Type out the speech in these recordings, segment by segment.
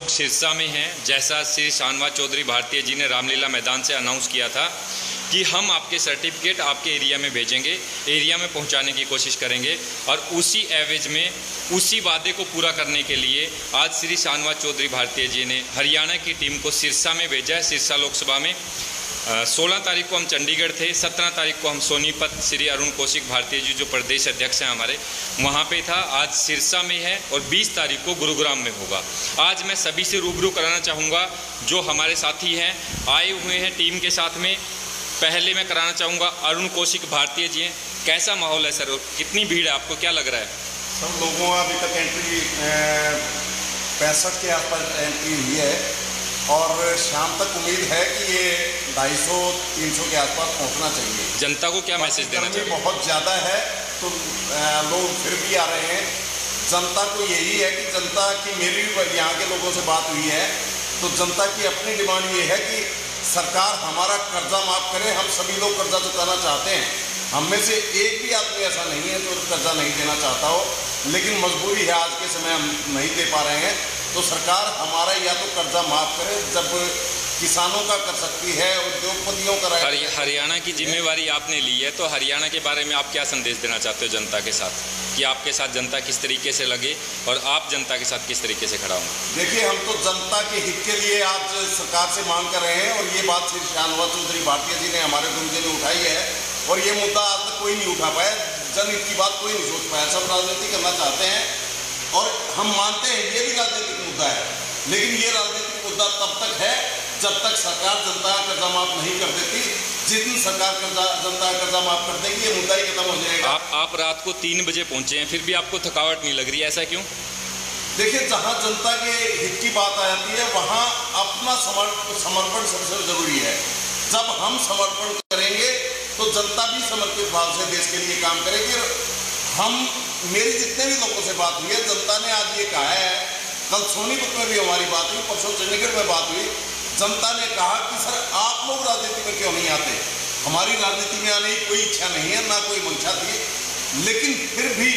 सिरसा में हैं, जैसा श्री शानवाज चौधरी भारतीय जी ने रामलीला मैदान से अनाउंस किया था कि हम आपके सर्टिफिकेट आपके एरिया में भेजेंगे, एरिया में पहुंचाने की कोशिश करेंगे और उसी एवज में उसी वादे को पूरा करने के लिए आज श्री शानवाज चौधरी भारतीय जी ने हरियाणा की टीम को सिरसा में भेजा है। सिरसा लोकसभा में 16 तारीख को हम चंडीगढ़ थे, 17 तारीख को हम सोनीपत श्री अरुण कौशिक भारतीय जी जो प्रदेश अध्यक्ष हैं हमारे, वहाँ पे था। आज सिरसा में है और 20 तारीख को गुरुग्राम में होगा। आज मैं सभी से रूबरू कराना चाहूँगा जो हमारे साथी हैं, आए हुए हैं टीम के साथ में। पहले मैं कराना चाहूँगा अरुण कौशिक भारतीय जी हैं। कैसा माहौल है सर, कितनी भीड़ है, आपको क्या लग रहा है? सब लोगों अभी तक एंट्री 65 के आसपास एंट्री हुई है और शाम तक उम्मीद है कि ये 250-300 के आसपास पहुंचना चाहिए। जनता को क्या मैसेज देना चाहिए? बहुत ज़्यादा है तो लोग फिर भी आ रहे हैं। जनता को यही है कि जनता की, मेरी यहाँ के लोगों से बात हुई है तो जनता की अपनी डिमांड ये है कि सरकार हमारा कर्जा माफ़ करे। हम सभी लोग कर्जा चुकाना चाहते हैं, हम में से एक भी आदमी ऐसा नहीं है जो कर्जा नहीं देना चाहता हो, लेकिन मजबूरी है, आज के समय हम नहीं दे पा रहे हैं। तो सरकार हमारा या तो कर्जा माफ़ करे, जब किसानों का कर सकती है, उद्योगपतियों का। हरियाणा की जिम्मेवारी आपने ली है तो हरियाणा के बारे में आप क्या संदेश देना चाहते हो जनता के साथ, कि आपके साथ जनता किस तरीके से लगे और आप जनता के साथ किस तरीके से खड़ा हों? देखिए, हम तो जनता के हित के लिए आज सरकार से मांग कर रहे हैं और ये बात श्री शानवाज चौधरी भारतीय जी ने, हमारे गुरुजी ने उठाई है और ये मुद्दा आज तक कोई नहीं उठा पाया। जनहित की बात कोई नहीं सोच पाया, सब राजनीति करना चाहते हैं और हम मानते हैं ये भी राजनीतिक मुद्दा है, लेकिन ये राजनीतिक मुद्दा तब तक है जब तक सरकार जनता का कर्जा माफ नहीं कर देती। जिस दिन सरकार जनता का कर्जा माफ कर देगी ये मुद्दा ही खत्म हो जाएगा। आप रात को 3 बजे पहुंचे हैं, फिर भी आपको थकावट नहीं लग रही है, ऐसा क्यों? देखिए, जहाँ जनता के हित की बात आ जाती है वहाँ अपना समर्पण सबसे जरूरी है। जब हम समर्पण करेंगे तो जनता भी समर्पित भाव से देश के लिए काम करेगी। मेरी जितने भी लोगों से बात हुई है, जनता ने आज ये कहा है, कल सोनीपत में भी हमारी बात हुई, परसों चंडीगढ़ में बात हुई, जनता ने कहा कि सर आप लोग राजनीति में क्यों नहीं आते? हमारी राजनीति में आने की कोई इच्छा नहीं है, ना कोई मंशा थी, लेकिन फिर भी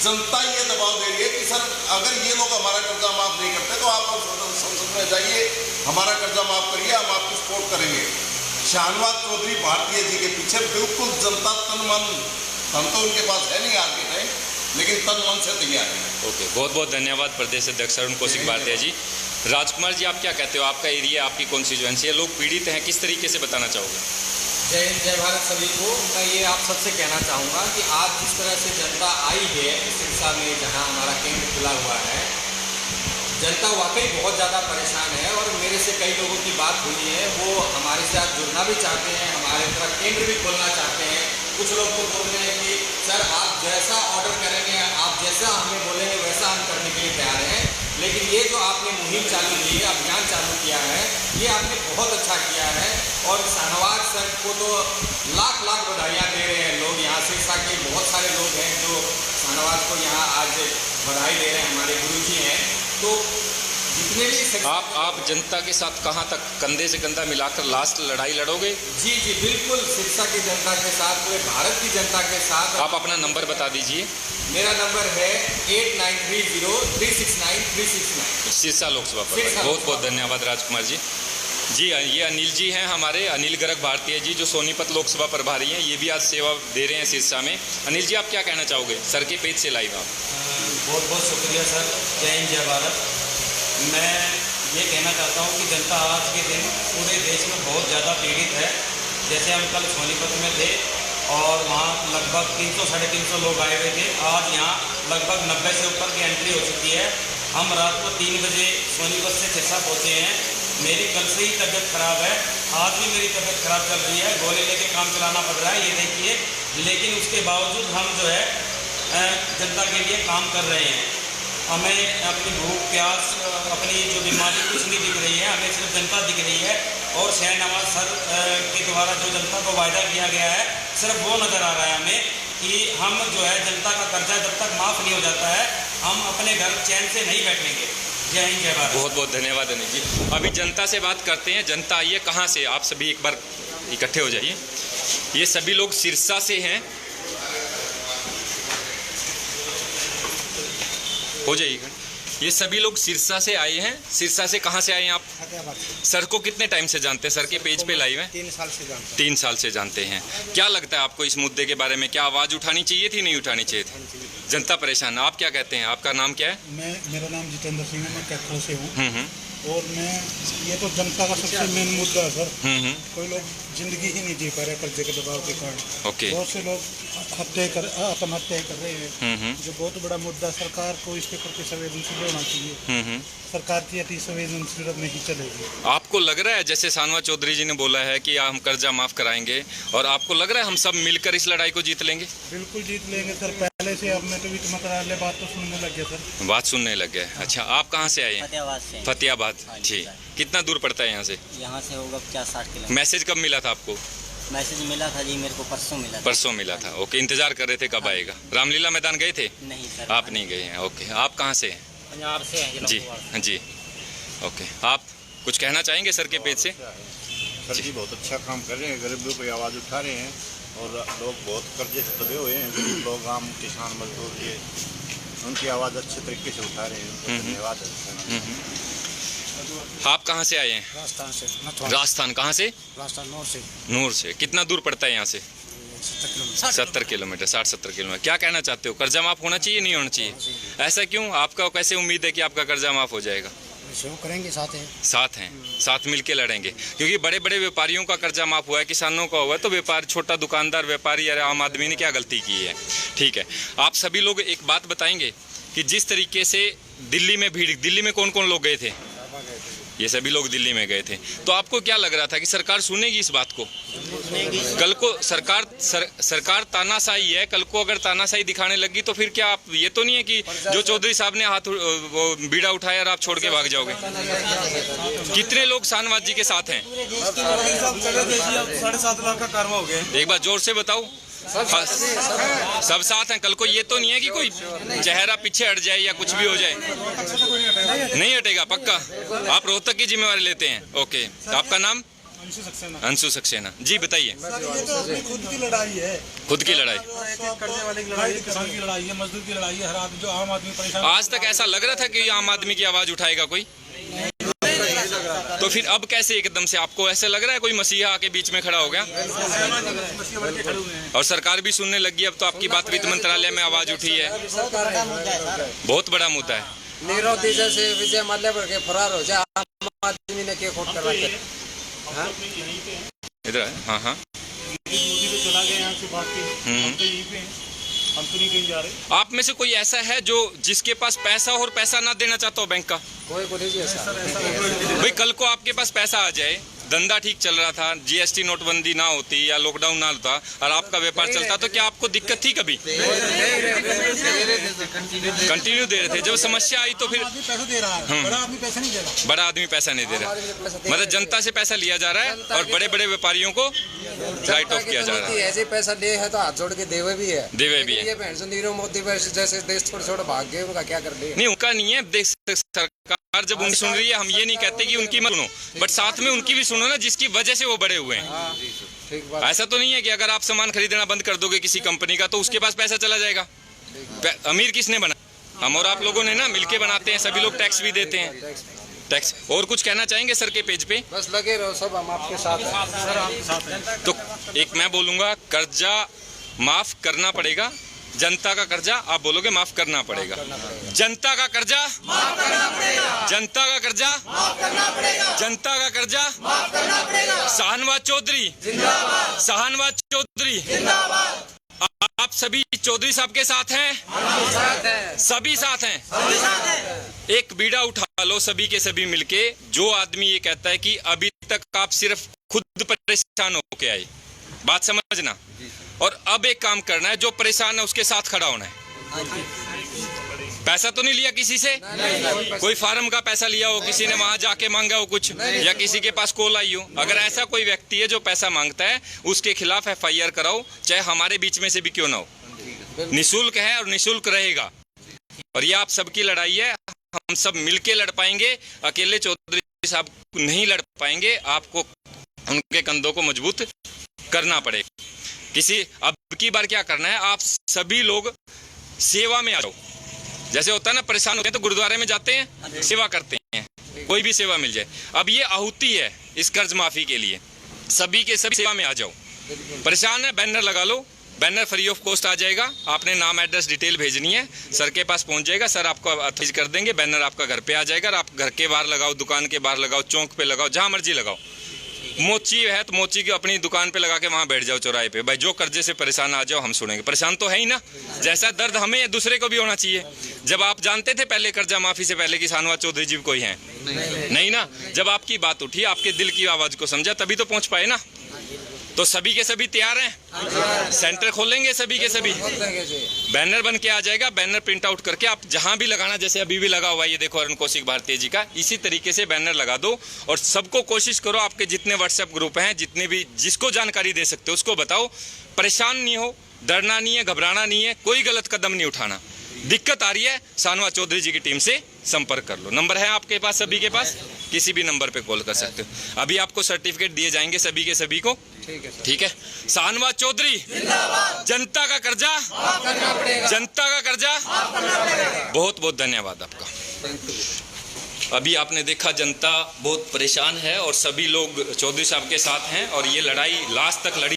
जनता ये दबाव दे रही है कि सर अगर ये लोग हमारा कर्जा माफ नहीं करते तो आप संसद में जाइए, हमारा कर्जा माफ करिए, हम आपको सपोर्ट करेंगे। शानवाज चौधरी भारतीय जी के पीछे बिल्कुल जनता धन तो उनके पास है नहीं आज के टाइम, लेकिन तन मन से तैयार है। ओके, बहुत बहुत धन्यवाद प्रदेश अध्यक्ष अरुण कौशिक भारतीय जी। राजकुमार जी, आप क्या कहते हो? आपका एरिया, आपकी कॉन्स्टिट्यूएंसी है, लोग पीड़ित हैं, किस तरीके से बताना चाहोगे? जय हिंद, जय भारत सभी को। मैं ये आप सबसे कहना चाहूँगा कि आज जिस तरह से जनता आई है सिरसा में, जहाँ हमारा केंद्र खुला हुआ है, जनता वाकई बहुत ज़्यादा परेशान है और मेरे से कई लोगों की बात हुई है, वो हमारे साथ जुड़ना भी चाहते हैं, हमारे तरफ केंद्र भी खोलना चाहते हैं। कुछ लोग तो बोल रहे हैं कि सर आप जैसा ऑर्डर करेंगे, आप जैसा हमें बोलेंगे वैसा हम करने के लिए तैयार हैं। लेकिन ये जो आपने मुहिम चालू की है, अभियान चालू किया है, ये आपने बहुत अच्छा किया है और शानवाज सर को तो लाख लाख बधाइयाँ दे रहे हैं लोग। यहाँ सिरसा के बहुत सारे लोग हैं जो शानवाज को यहाँ आज बधाई दे रहे हैं, हमारे गुरुजी हैं। तो जितने भी आप जनता के साथ कहाँ तक कंधे से कंधा मिलाकर लास्ट लड़ाई लड़ोगे? जी जी बिल्कुल, सिरसा की जनता के साथ, पूरे भारत की जनता के साथ। आप अपना नंबर बता दीजिए। मेरा नंबर है 8930369369 सिरसा लोकसभा पर। बहुत बहुत धन्यवाद राजकुमार जी। जी, ये अनिल जी हैं हमारे, अनिल गर्ग भारतीय जी, जो सोनीपत लोकसभा प्रभारी हैं, ये भी आज सेवा दे रहे हैं सिरसा में। अनिल जी, आप क्या कहना चाहोगे? सर के पेज से लाइव आप। बहुत बहुत शुक्रिया सर। जय हिंद, जय भारत। मैं ये कहना चाहता हूँ कि जनता आज के दिन पूरे देश में बहुत ज़्यादा पीड़ित है। जैसे हम कल सोनीपत में थे और वहाँ लगभग 300-350 लोग आए हुए थे, आज यहाँ लगभग 90 से ऊपर की एंट्री हो चुकी है। हम रात को 3 बजे सोनीपत से सिरसा पहुँचे हैं। मेरी कल से ही तबीयत ख़राब है, आज भी मेरी तबीयत ख़राब चल रही है, गोले लेके काम चलाना पड़ रहा है, ये देखिए। लेकिन उसके बावजूद हम जो है जनता के लिए काम कर रहे हैं। हमें अपनी भूख प्यास, अपनी जो बीमारी कुछ नहीं दिख रही है, हमें सिर्फ जनता दिख रही है। और शाहनवाज सर के द्वारा जो जनता को वायदा किया गया है, सिर्फ वो नज़र आ रहा है हमें कि हम जो है जनता का कर्जा जब तक माफ़ नहीं हो जाता है, हम अपने घर चैन से नहीं बैठेंगे। जय हिंद, जय भारत। बहुत बहुत धन्यवाद अनिल जी। अभी जनता से बात करते हैं। जनता आइए, कहाँ से? आप सभी एक बार इकट्ठे हो जाइए। ये सभी लोग सिरसा से हैं, हो जाइएगा। ये सभी लोग सिरसा से आए हैं। सिरसा से कहाँ से आए हैं आप? सर को कितने टाइम से जानते हैं? सर के पेज पे लाइव हैं? 3 साल से जानते हैं। 3 साल से जानते हैं। क्या लगता है आपको इस मुद्दे के बारे में? क्या आवाज़ उठानी चाहिए थी, नहीं उठानी चाहिए थी? जनता परेशान है। आप क्या कहते हैं? आपका नाम क्या है? मेरा नाम जितेंद्र सिंह है, मैं कैथल से हूँ। और ये तो जनता का सबसे मेन मुद्दा है सर। कोई लोग जिंदगी ही नहीं जी पा रहे कर्जे के दबाव के कारण। ओके। बहुत से लोग आत्महत्या कर रहे हैं, जो बहुत बड़ा मुद्दा। सरकार को इसके प्रति संवेदनशील होना चाहिए। सरकार की अति संवेदनशील नहीं चलेगी। आपको लग रहा है जैसे सानवा चौधरी जी ने बोला है कि हम कर्जा माफ कराएंगे, और आपको लग रहा है हम सब मिलकर इस लड़ाई को जीत लेंगे? बिल्कुल जीत लेंगे सर। पहले से अब मैं तो वित्त मंत्रालय बात तो सुनने लग गया सर। बात सुनने लग गए। अच्छा, आप कहाँ से आए हैं? फतेहाबाद से। फतेहाबाद। ठीक। कितना दूर पड़ता है यहाँ से? यहाँ से होगा 50-60 किलोमीटर। मैसेज कब मिला था आपको? मैसेज मिला था जी मेरे को, परसों मिला था। परसों मिला था। ओके, इंतजार कर रहे थे कब आएगा? रामलीला मैदान गए थे? नहीं सर। आप नहीं गए हैं। ओके, आप कहाँ से हैं? पंजाब से हैं जी जी। ओके, आप कुछ कहना चाहेंगे सर के पेज से? सर जी बहुत अच्छा काम कर रहे हैं, गरीबों की आवाज़ उठा रहे हैं, और लोग बहुत कर्जे से दबे हुए हैं। गरीब लोग, आम किसान मजदूर, ये उनकी आवाज़ अच्छे तरीके से उठा रहे हैं। उनको धन्यवाद। आप कहाँ से आए हैं? राजस्थान से। राजस्थान। कहाँ से? राजस्थान नूर से। नूर से। कितना दूर पड़ता है यहाँ से? 70 किलोमीटर। 60-70 किलोमीटर। क्या कहना चाहते हो? कर्जा माफ होना चाहिए, नहीं होना चाहिए? ऐसा क्यों? आपका कैसे उम्मीद है कि आपका कर्जा माफ हो जाएगा? करेंगे, साथ हैं। साथ हैं, साथ मिलके लड़ेंगे। क्योंकि बड़े बड़े व्यापारियों का कर्जा माफ हुआ है, किसानों का हुआ है, तो व्यापार, छोटा दुकानदार, व्यापारी या आम आदमी ने क्या गलती की है? ठीक है, आप सभी लोग एक बात बताएंगे कि जिस तरीके से दिल्ली में भीड़, दिल्ली में कौन कौन लोग गए थे? ये सभी लोग दिल्ली में गए थे। तो आपको क्या लग रहा था कि सरकार सुनेगी इस बात को? कल को सरकार तानाशाही है, कल को अगर तानाशाही दिखाने लगी तो फिर क्या आप, ये तो नहीं है कि जो चौधरी साहब ने हाथ वो बीड़ा उठाया और आप छोड़ के भाग जाओगे? कितने लोग शाहनवाज जी के साथ हैं? 7.5 लाख का कारवा हो गया। एक बार जोर से बताओ। सब साथ हैं। कल को ये तो नहीं है कि कोई चेहरा पीछे हट जाए या कुछ भी हो जाए? नहीं हटेगा, पक्का? आप रोहतक की जिम्मेवारी लेते हैं? ओके, आपका नाम? अंशु सक्सेना जी, बताइए। ये तो अपनी खुद की लड़ाई है। खुद की लड़ाई, करने वाले की लड़ाई, किसान की लड़ाई है, मजदूर की लड़ाई है। हर आदमी, जो आम आदमी परेशान। आज तक ऐसा लग रहा था कि आम आदमी की आवाज उठाएगा कोई? तो फिर अब कैसे एकदम से आपको ऐसा लग रहा है कोई मसीहा आके बीच में खड़ा हो गया? और सरकार भी सुनने लगी। अब तो आपकी बात वित्त मंत्रालय में आवाज उठी है। बहुत बड़ा मुद्दा है। नीरव तेजस से विजय माल्या पर के फरार हो जाए, आम आदमी ने क्या खोट कर रखा है? इधर है। हाँ हाँ, चला गया यहाँ से भाग के। हम तो नहीं कहीं जा रहे। आप में से कोई ऐसा है जो जिसके पास पैसा हो और पैसा ना देना चाहता हो बैंक का? कोई को नहीं ऐसा। भाई कल को आपके पास पैसा आ जाए, धंधा ठीक चल रहा था, जीएसटी नोटबंदी ना होती या लॉकडाउन ना होता और आपका व्यापार चलता, तो क्या आपको दिक्कत थी कभी? कंटिन्यू दे रहे थे। जब समस्या आई तो फिर पैसा दे रहा है, बड़ा आदमी पैसा नहीं दे रहा। बड़ा आदमी पैसा नहीं दे रहा, मतलब जनता से पैसा लिया जा रहा है और बड़े बड़े व्यापारियों को राइट ऑफ किया जा रहा है। ऐसे पैसा ले है तो हाथ जोड़ के देवे भी है। देवे भी है। ये बहन से नीरव मोदी जैसे देश छोड़ छोड़ भाग गए, उनका क्या कर ले? नहीं, उनका नहीं है। देख, सरकार जब उनकी सुन रही है, हम ये नहीं कहते कि उनकी मत सुनो, बट साथ में उनकी भी सुनो ना, जिसकी वजह से वो बड़े हुए हैं। ठीक बात। ऐसा तो नहीं है कि अगर आप सामान खरीदना बंद कर दोगे किसी कंपनी का तो उसके पास पैसा चला जाएगा। अमीर किसने बना? हम और आप लोगों ने ना मिलके बनाते हैं। सभी लोग टैक्स भी देते हैं, टैक्स। और कुछ कहना चाहेंगे सर के पेज पे? बस लगे रहो, सब हम आपके साथ हैं। सर आपके साथ हैं। तो एक मैं बोलूंगा, कर्जा माफ करना पड़ेगा। जनता का कर्जा आप बोलोगे माफ करना पड़ेगा। जनता का कर्जा माफ करना पड़ेगा। जनता का कर्जा माफ करना पड़ेगा। जनता का कर्जा माफ करना पड़ेगा। शाहनवाज चौधरी जिंदाबाद। शाहनवाज चौधरी जिंदाबाद। आप सभी चौधरी साहब के साथ हैं? सभी साथ हैं। एक बीड़ा उठा लो सभी के सभी मिलके। जो आदमी ये कहता है कि अभी तक आप सिर्फ खुद परेशान होके आए, बात समझना, और अब एक काम करना है, जो परेशान है उसके साथ खड़ा होना है। पैसा तो नहीं लिया किसी से? कोई फार्म का पैसा लिया हो, किसी ने वहां जाके मांगा हो कुछ, या किसी के पास कॉल आई हो। अगर ऐसा कोई व्यक्ति है जो पैसा मांगता है, उसके खिलाफ FIR कराओ, चाहे हमारे बीच में से भी क्यों ना हो। निःशुल्क है और निःशुल्क रहेगा। और ये आप सबकी लड़ाई है, हम सब मिलके लड़ पाएंगे। अकेले चौधरी साहब नहीं लड़ पाएंगे, आपको उनके कंधों को मजबूत करना पड़ेगा। अब की बार क्या करना है, आप सभी लोग सेवा में आ जाओ। जैसे होता है ना, परेशान होते हैं तो गुरुद्वारे में जाते हैं, सेवा करते हैं, कोई भी सेवा मिल जाए। अब ये आहुति है इस कर्ज माफी के लिए, सभी के सभी सेवा में आ जाओ। परेशान है, बैनर लगा लो, बैनर फ्री ऑफ कॉस्ट आ जाएगा। आपने नाम एड्रेस डिटेल भेजनी है, सर के पास पहुंच जाएगा, सर आपको अथॉराइज कर देंगे, बैनर आपका घर पे आ जाएगा। और आप घर के बाहर लगाओ, दुकान के बाहर लगाओ, चौक पे लगाओ, जहां मर्जी लगाओ। मोची है तो मोची की अपनी दुकान पे लगा के वहां बैठ जाओ चौराहे पे, भाई जो कर्जे से परेशान आ जाओ, हम सुनेंगे। परेशान तो है ही ना, जैसा दर्द हमें है दूसरे को भी होना चाहिए। जब आप जानते थे पहले कर्जा माफी से पहले कि शाहनवाज चौधरी जी कोई है नहीं ना, जब आपकी बात उठी, आपके दिल की आवाज को समझा, तभी तो पहुंच पाए ना। तो सभी के सभी तैयार हैं, सेंटर खोलेंगे सभी के सभी, बैनर बन के आ जाएगा। बैनर प्रिंट आउट करके आप जहां भी लगाना, जैसे अभी भी लगा हुआ है, ये देखो अरुण कौशिक भारतीय जी का, इसी तरीके से बैनर लगा दो। और सबको कोशिश करो, आपके जितने व्हाट्सएप ग्रुप हैं, जितने भी जिसको जानकारी दे सकते हो उसको बताओ। परेशान नहीं हो, डरना नहीं है, घबराना नहीं है, कोई गलत कदम नहीं उठाना। दिक्कत आ रही है, शाहनवाज चौधरी जी की टीम से संपर्क कर लो। नंबर है आपके पास, सभी के पास, किसी भी नंबर पे कॉल कर सकते हो। अभी आपको सर्टिफिकेट दिए जाएंगे सभी के सभी को, ठीक है। शाहनवाज चौधरी जनता का कर्जा, जनता का कर्जा। बहुत बहुत धन्यवाद आपका। अभी आपने देखा जनता बहुत परेशान है और सभी लोग चौधरी साहब के साथ हैं और ये लड़ाई लास्ट तक लड़ी